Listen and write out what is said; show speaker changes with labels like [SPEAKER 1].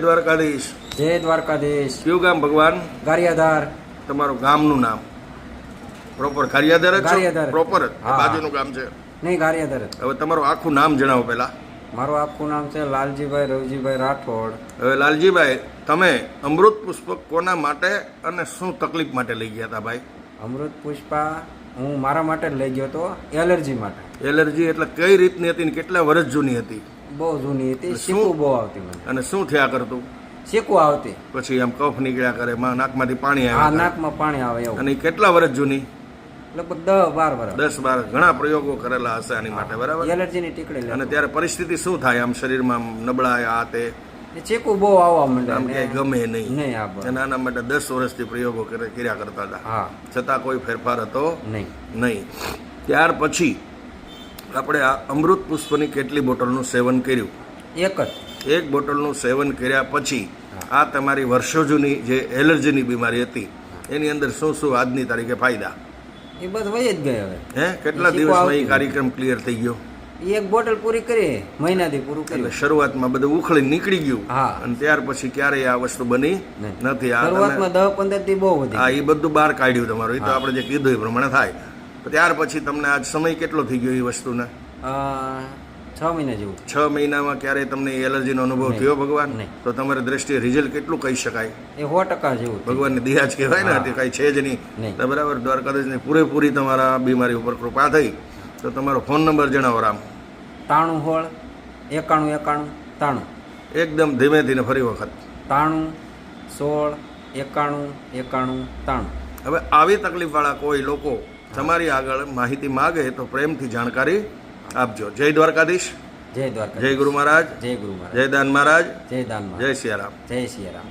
[SPEAKER 1] દ્વારકાધીશ.
[SPEAKER 2] જય દ્વારકાધીશ.
[SPEAKER 1] કયું ગામ ભગવાન?
[SPEAKER 2] ગારિયાધાર.
[SPEAKER 1] તમારું ગામનું નામ પ્રોપર ગારિયાધાર જ છો?
[SPEAKER 2] ગારિયાધાર.
[SPEAKER 1] પ્રોપર જ?
[SPEAKER 2] હા.
[SPEAKER 1] બાજુનું ગામ છે?
[SPEAKER 2] નહીં, ગારિયાધાર જ.
[SPEAKER 1] હવે તમારું આખું નામ જણાવો પહેલા.
[SPEAKER 2] મારું આખું નામ છે લાલજીભાઈ રવજીભાઈ રાઠોડ.
[SPEAKER 1] હવે લાલજીભાઈ, તમે અમૃત પુષ્પક કોના માટે અને શું તકલીફ માટે લઈ ગયા હતા ભાઈ?
[SPEAKER 2] અમૃત પુષ્પા હું મારા માટે જ લઈ ગયો હતો, એલર્જી માટે.
[SPEAKER 1] એલર્જી એટલે કઈ રીતની હતી ને કેટલા વર્ષ જૂની હતી?
[SPEAKER 2] બહુ જૂની હતી,
[SPEAKER 1] શું?
[SPEAKER 2] શીકું બહુ આવતી મને.
[SPEAKER 1] અને શું થયા કરતું?
[SPEAKER 2] શીકું આવતી.
[SPEAKER 1] પછી આમ કફ નીકળ્યા કરે, નાકમાંથી પાણી
[SPEAKER 2] આ
[SPEAKER 1] આવ્યા કરે.
[SPEAKER 2] નાકમાં પાણી આવે એવું.
[SPEAKER 1] અને ઈ કેટલા વર્ષ જૂની?
[SPEAKER 2] લગભગ 10-12 વર્ષ.
[SPEAKER 1] 10-12 ઘણા પ્રયોગો કરેલા હશે આની માટે, બરાબર?
[SPEAKER 2] એલર્જીની ટીકડી
[SPEAKER 1] અને
[SPEAKER 2] લેતો.
[SPEAKER 1] ત્યારે પરિસ્થિતિ શું થાય આમ શરીરમાં? આમ નબળાય આ તે
[SPEAKER 2] એ ચીકુ બહુ આવવા માંડે.
[SPEAKER 1] આમ ક્યાંય ગમે નહીં.
[SPEAKER 2] નહીં આ બસ.
[SPEAKER 1] અને આના માટે 10 વર્ષથી પ્રયોગો કર્યા કરતા હતા,
[SPEAKER 2] હા.
[SPEAKER 1] છતાં કોઈ ફેરફાર હતો
[SPEAKER 2] નહીં.
[SPEAKER 1] નહીં. ત્યાર પછી આપણે આ અમૃત પુષ્પની કેટલી બોટલનું સેવન કર્યું?
[SPEAKER 2] એક જ.
[SPEAKER 1] એક બોટલનું સેવન કર્યા પછી આ તમારી વર્ષો જૂની જે એલર્જીની બીમારી હતી એની અંદર શું શું આજની તારીખે ફાયદા?
[SPEAKER 2] એ બસ વહી જ ગઈ હવે.
[SPEAKER 1] હે, કેટલા
[SPEAKER 2] શીખવા
[SPEAKER 1] દિવસમાં એ
[SPEAKER 2] આવતી
[SPEAKER 1] કાર્યક્રમ ક્લિયર થઈ ગયો?
[SPEAKER 2] એક બોટલ પૂરી કરી, મહિનાથી પૂરું
[SPEAKER 1] એટલે
[SPEAKER 2] કર્યું.
[SPEAKER 1] શરૂઆતમાં બધું ઉખળી નીકળી ગયું.
[SPEAKER 2] હા.
[SPEAKER 1] અને ત્યાર પછી ક્યારેય આ વસ્તુ બની
[SPEAKER 2] નહીં.
[SPEAKER 1] નથી. આ
[SPEAKER 2] શરૂઆતમાં 10-15 થી બહુ વધી
[SPEAKER 1] હા,
[SPEAKER 2] ગયું.
[SPEAKER 1] એ બધું બહાર કાઢ્યું તમારું. એ તો
[SPEAKER 2] હા.
[SPEAKER 1] આપણે જે કીધું એ પ્રમાણે થાય. તો ત્યાર પછી તમને આજ સમય કેટલો થઈ ગયો એ વસ્તુને?
[SPEAKER 2] 6 મહિના જેવું.
[SPEAKER 1] 6 મહિનામાં ક્યારેય તમને એલર્જીનો અનુભવ
[SPEAKER 2] નહીં.
[SPEAKER 1] થયો ભગવાન?
[SPEAKER 2] નહીં.
[SPEAKER 1] તો તમારી દ્રષ્ટિએ રિઝલ્ટ કેટલું કહી શકાય?
[SPEAKER 2] એ 100% જેવું થયું.
[SPEAKER 1] ભગવાનની દયા જ કહેવાય ને,
[SPEAKER 2] હા.
[SPEAKER 1] તે કાંઈ છે જ નહીં.
[SPEAKER 2] નહીં.
[SPEAKER 1] તો બરાબર, દ્વારકાધીશની પૂરેપૂરી તમારા બીમારી ઉપર કૃપા થઈ. તો તમારો ફોન નંબર જણાવો રામ.
[SPEAKER 2] 93 91 91 93.
[SPEAKER 1] એકદમ ધીમેથી ને ફરી વખત.
[SPEAKER 2] 93 16 91 91 93.
[SPEAKER 1] હવે આવી તકલીફવાળા કોઈ લોકો તમારી આગળ માહિતી માગે તો પ્રેમથી જાણકારી આપજો. જય દ્વારકાધીશ.
[SPEAKER 2] જય દ્વારકા.
[SPEAKER 1] જય ગુરુ મહારાજ.
[SPEAKER 2] જય ગુરુ મહારાજ.
[SPEAKER 1] જય દાન મહારાજ.
[SPEAKER 2] જય દાન મહારાજ.
[SPEAKER 1] જય સિયારામ.
[SPEAKER 2] જય સિયારામ.